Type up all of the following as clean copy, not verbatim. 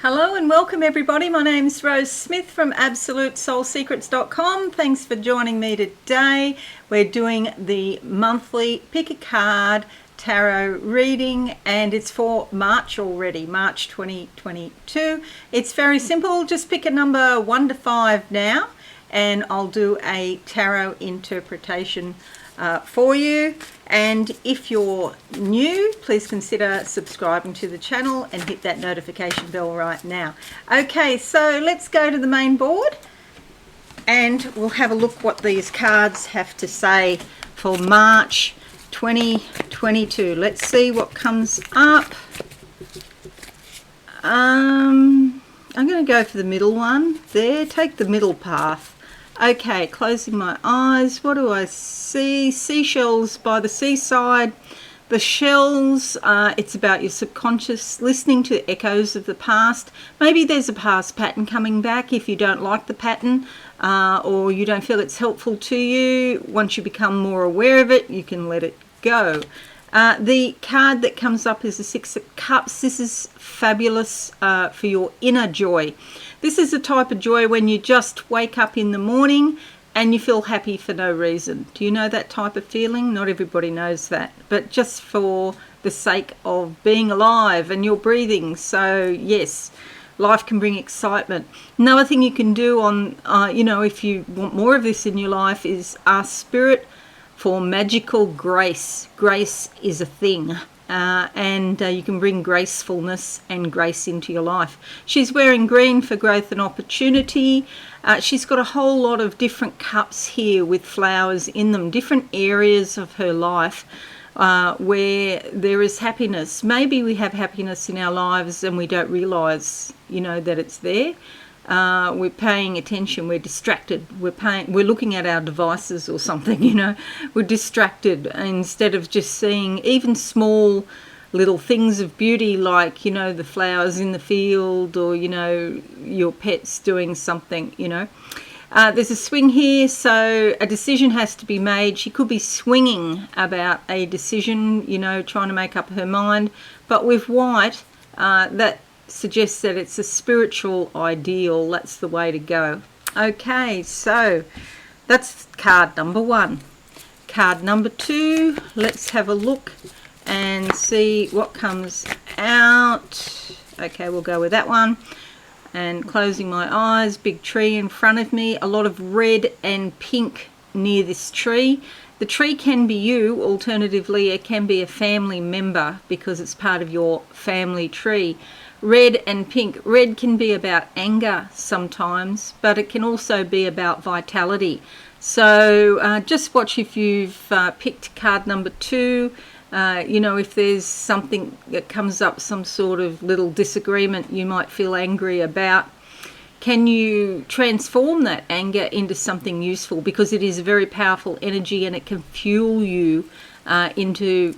Hello and welcome everybody. My name's Rose Smith from AbsoluteSoulSecrets.com. Thanks for joining me today. We're doing the monthly Pick a Card Tarot reading and it's for March already, March 2022. It's very simple. Just pick a number 1 to 5 now and I'll do a tarot interpretation for you. And if you're new, please consider subscribing to the channel and hit that notification bell right now. Okay, so let's go to the main board and we'll have a look what these cards have to say for March 2022. Let's see what comes up. I'm going to go for the middle one there. Take the middle path. Okay, closing my eyes. What do I see? Seashells by the seaside. The shells, it's about your subconscious, listening to echoes of the past. Maybe there's a past pattern coming back if you don't like the pattern or you don't feel it's helpful to you. Once you become more aware of it, you can let it go. The card that comes up is the Six of Cups. This is fabulous for your inner joy. This is the type of joy when you just wake up in the morning and you feel happy for no reason. Do you know that type of feeling? Not everybody knows that, but just for the sake of being alive and you're breathing. So yes, life can bring excitement. Another thing you can do on, if you want more of this in your life is ask Spirit for magical grace. Grace is a thing. And you can bring gracefulness and grace into your life. She's wearing green for growth and opportunity. She's got a whole lot of different cups here with flowers in them, different areas of her life where there is happiness. Maybe we have happiness in our lives and we don't realise, that it's there. We're paying attention, we're distracted, we're looking at our devices or something, we're distracted instead of just seeing even small little things of beauty like, the flowers in the field or, your pets doing something, There's a swing here, so a decision has to be made. She could be swinging about a decision, trying to make up her mind, but with white, that suggests that it's a spiritual ideal. That's the way to go. Okay, so that's card number 1. Card number 2, let's have a look and see what comes out. Okay, we'll go with that one. And closing my eyes, big tree in front of me, a lot of red and pink near this tree. The tree can be you, alternatively it can be a family member because it's part of your family tree. Red and pink. Red can be about anger sometimes, but it can also be about vitality. So just watch if you've picked card number 2. If there's something that comes up, some sort of little disagreement you might feel angry about, can you transform that anger into something useful? Because it is a very powerful energy and it can fuel you into,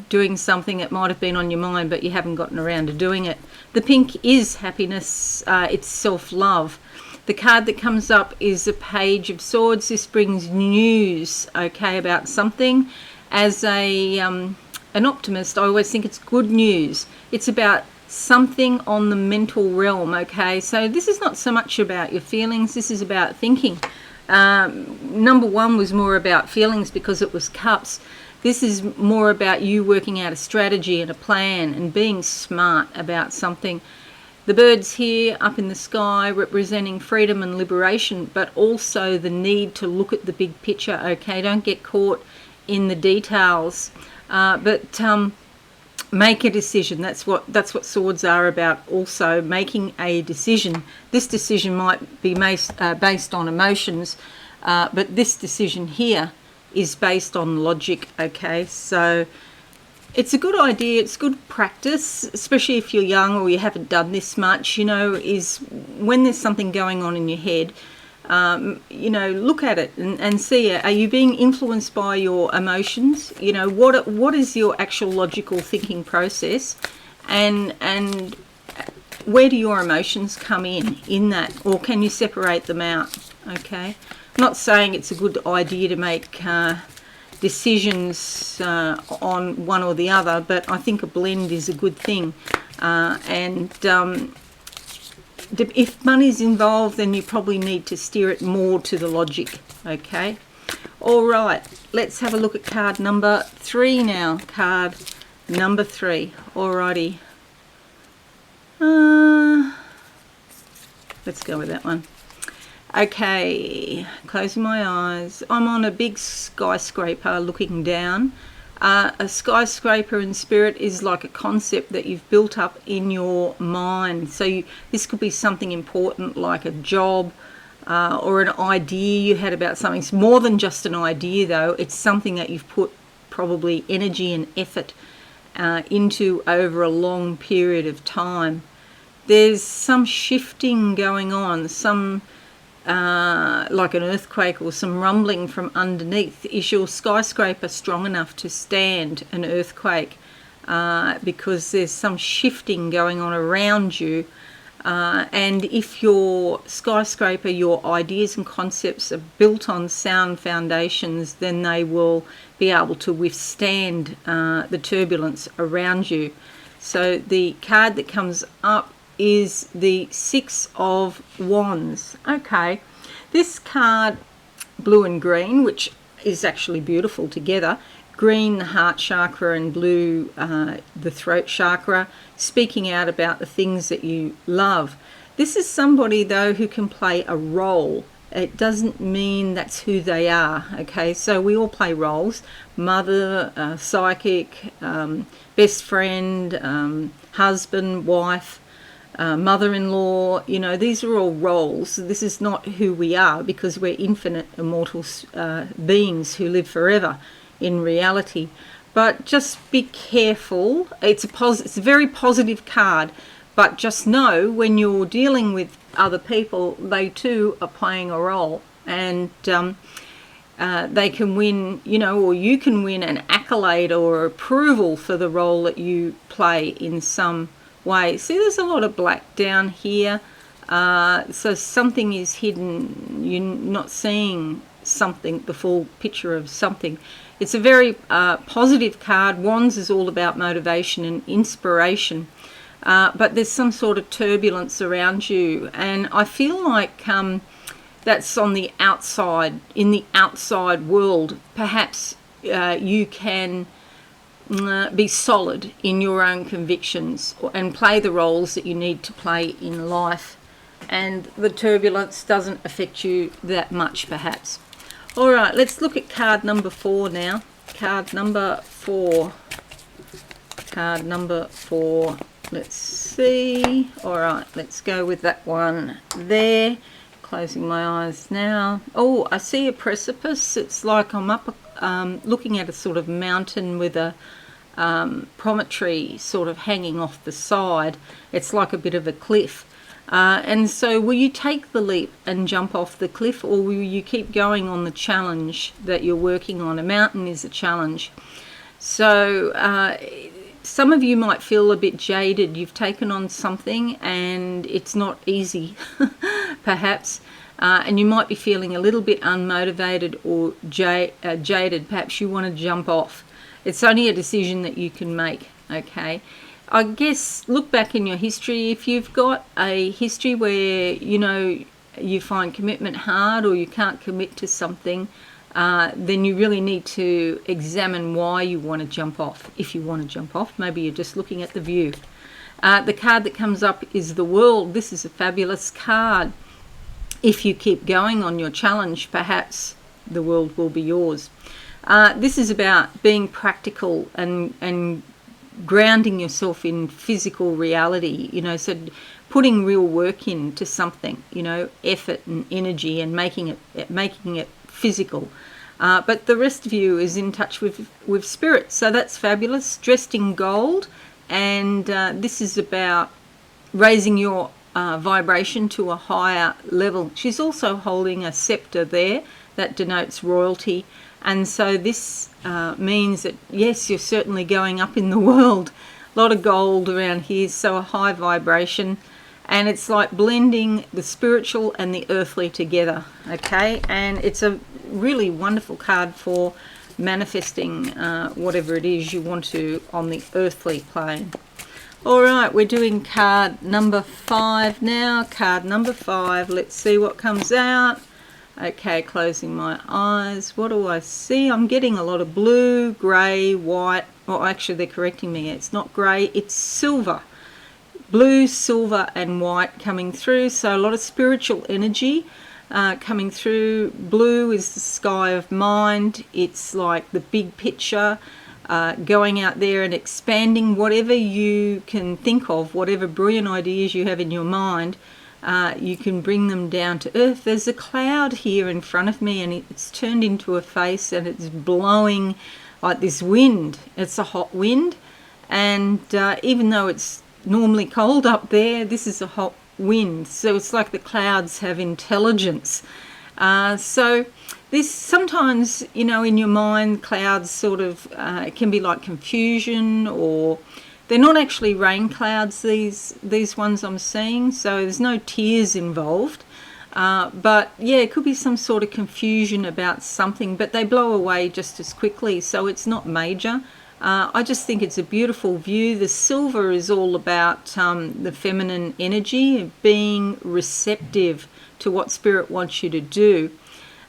doing something that might have been on your mind, but you haven't gotten around to doing it. The pink is happiness, it's self-love. The card that comes up is a Page of Swords. This brings news, about something. As an optimist, I always think it's good news. It's about something on the mental realm, So this is not so much about your feelings, this is about thinking. Number 1 was more about feelings because it was cups. This is more about you working out a strategy and a plan and being smart about something. The birds here up in the sky representing freedom and liberation, but also the need to look at the big picture, Don't get caught in the details, but make a decision. That's what swords are about, also making a decision. This decision might be based on emotions, but this decision here is based on logic, so it's a good idea, it's good practice, especially if you're young or you haven't done this much, is when there's something going on in your head, look at it and see, are you being influenced by your emotions? What is your actual logical thinking process, and where do your emotions come in that, or can you separate them out? I'm not saying it's a good idea to make decisions on one or the other, but I think a blend is a good thing. if money's involved, then you probably need to steer it more to the logic. Okay. All right. Let's have a look at card number 3 now. Card number 3. Alrighty. Let's go with that one. Okay, closing my eyes. I'm on a big skyscraper looking down. A skyscraper in spirit is like a concept that you've built up in your mind. So this could be something important like a job or an idea you had about something. It's more than just an idea though. It's something that you've put probably energy and effort into over a long period of time. There's some shifting going on, some like an earthquake or some rumbling from underneath. Is your skyscraper strong enough to stand an earthquake? Because there's some shifting going on around you. And if your skyscraper, your ideas and concepts are built on sound foundations, then they will be able to withstand the turbulence around you. So the card that comes up is the 6 of Wands. Okay, this card, blue and green, which is actually beautiful together. Green, the heart chakra, and blue, the throat chakra, speaking out about the things that you love. This is somebody, though, who can play a role. It doesn't mean that's who they are, okay? So we all play roles. Mother, psychic, best friend, husband, wife, mother-in-law, you know, these are all roles. This is not who we are, because we're infinite, immortal beings who live forever in reality. But just be careful. It's a very positive card, but just know when you're dealing with other people, they too are playing a role, and they can win, you know, or you can win an accolade or approval for the role that you play in some way. See, there's a lot of black down here, so something is hidden. You're not seeing something, the full picture of something. It's a very positive card. Wands is all about motivation and inspiration, but there's some sort of turbulence around you, and I feel like that's on the outside, in the outside world. Perhaps you can be solid in your own convictions and play the roles that you need to play in life, and the turbulence doesn't affect you that much, perhaps. All right, let's look at card number 4 now. Card number 4. Card number 4. Let's see. All right, let's go with that one there. Closing my eyes now. Oh, I see a precipice. It's like I'm up looking at a sort of mountain with a promontory sort of hanging off the side. It's like a bit of a cliff. And so will you take the leap and jump off the cliff, or will you keep going on the challenge that you're working on? A mountain is a challenge. So some of you might feel a bit jaded. You've taken on something and it's not easy, perhaps. And you might be feeling a little bit unmotivated or jaded. Perhaps you want to jump off. It's only a decision that you can make, okay? I guess look back in your history. If you've got a history where, you know, you find commitment hard or you can't commit to something, then you really need to examine why you want to jump off. If you want to jump off, maybe you're just looking at the view. The card that comes up is the World. This is a fabulous card. If you keep going on your challenge, perhaps the world will be yours. This is about being practical and grounding yourself in physical reality, you know, so putting real work into something, you know, effort and energy, and making it physical. But the rest of you is in touch with spirit, so that's fabulous. Dressed in gold, and this is about raising your vibration to a higher level. She's also holding a scepter there that denotes royalty. And so this means that, yes, you're certainly going up in the world. A lot of gold around here, so a high vibration. And it's like blending the spiritual and the earthly together, okay? And it's a really wonderful card for manifesting whatever it is you want to on the earthly plane. All right, we're doing card number 5 now. Card number 5. Let's see what comes out. Okay, closing my eyes. What do I see? I'm getting a lot of blue, grey, white. Oh, actually, they're correcting me. It's not grey, it's silver. Blue, silver, and white coming through. So a lot of spiritual energy coming through. Blue is the sky of mind. It's like the big picture. Going out there and expanding whatever you can think of, whatever brilliant ideas you have in your mind, you can bring them down to earth. There's a cloud here in front of me and it's turned into a face and it's blowing like this wind. It's a hot wind, and even though it's normally cold up there, this is a hot wind. So it's like the clouds have intelligence. So this sometimes, you know, in your mind, clouds sort of can be like confusion, or they're not actually rain clouds, these ones I'm seeing, so there's no tears involved. But yeah, it could be some sort of confusion about something, but they blow away just as quickly, so it's not major. I just think it's a beautiful view. The silver is all about the feminine energy, being receptive to what spirit wants you to do.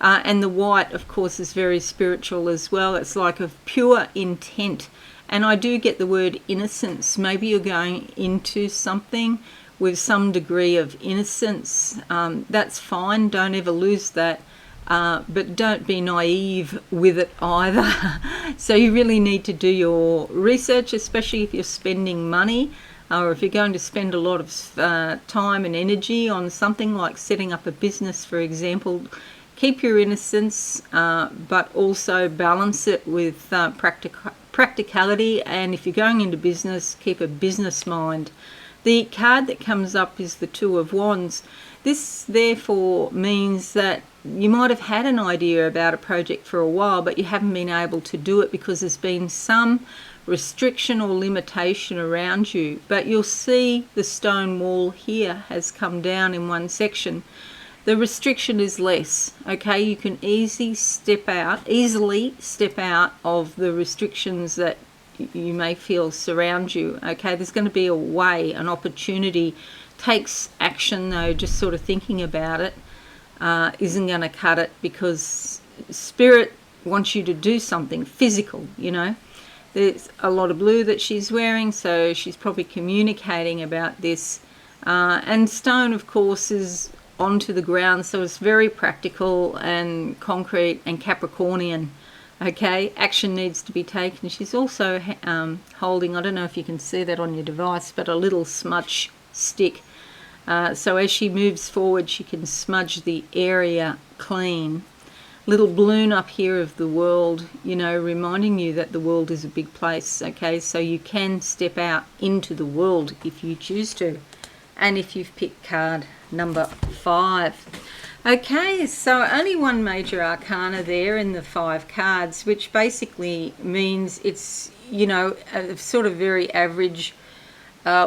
And the white, of course, is very spiritual as well. It's like of pure intent. And I do get the word innocence. Maybe you're going into something with some degree of innocence. That's fine. Don't ever lose that. But don't be naive with it either. So you really need to do your research, especially if you're spending money, or if you're going to spend a lot of time and energy on something like setting up a business, for example. Keep your innocence, but also balance it with practicality. And if you're going into business, keep a business mind. The card that comes up is the Two of Wands. This therefore means that you might have had an idea about a project for a while, but you haven't been able to do it because there's been some restriction or limitation around you. But you'll see the stone wall here has come down in one section. The restriction is less, okay? You can easily step out of the restrictions that you may feel surround you, okay? There's going to be a way, an opportunity. Takes action though, just sort of thinking about it isn't going to cut it, because spirit wants you to do something physical, you know. There's a lot of blue that she's wearing, so she's probably communicating about this. And stone, of course, is onto the ground, so it's very practical and concrete and Capricornian. Okay, action needs to be taken. She's also holding, I don't know if you can see that on your device, but a little smudge stick. So as she moves forward, she can smudge the area clean. Little balloon up here of the world, you know, reminding you that the world is a big place. Okay, so you can step out into the world if you choose to. And if you've picked card number 5. Okay, so only one major arcana there in the 5 cards, which basically means it's, you know, a sort of very average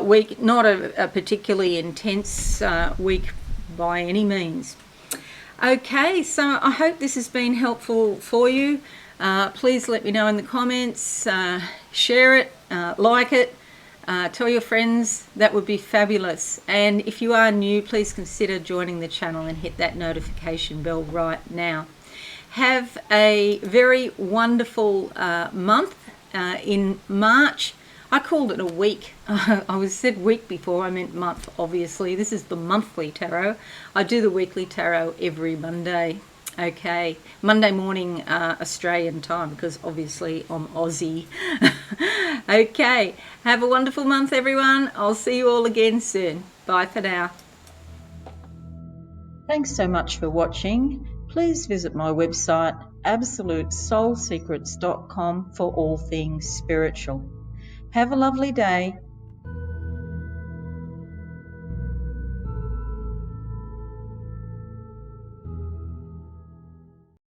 week, not a particularly intense week by any means. Okay, so I hope this has been helpful for you. Please let me know in the comments, share it, like it. Tell your friends, that would be fabulous. And if you are new, please consider joining the channel and hit that notification bell right now. Have a very wonderful month in March. I called it a week. I said week before, I meant month, obviously. This is the monthly tarot. I do the weekly tarot every Monday. Okay, Monday morning Australian time, because obviously I'm Aussie. Okay, have a wonderful month, everyone. I'll see you all again soon. Bye for now. Thanks so much for watching. Please visit my website absolutesoulsecrets.com for all things spiritual. Have a lovely day.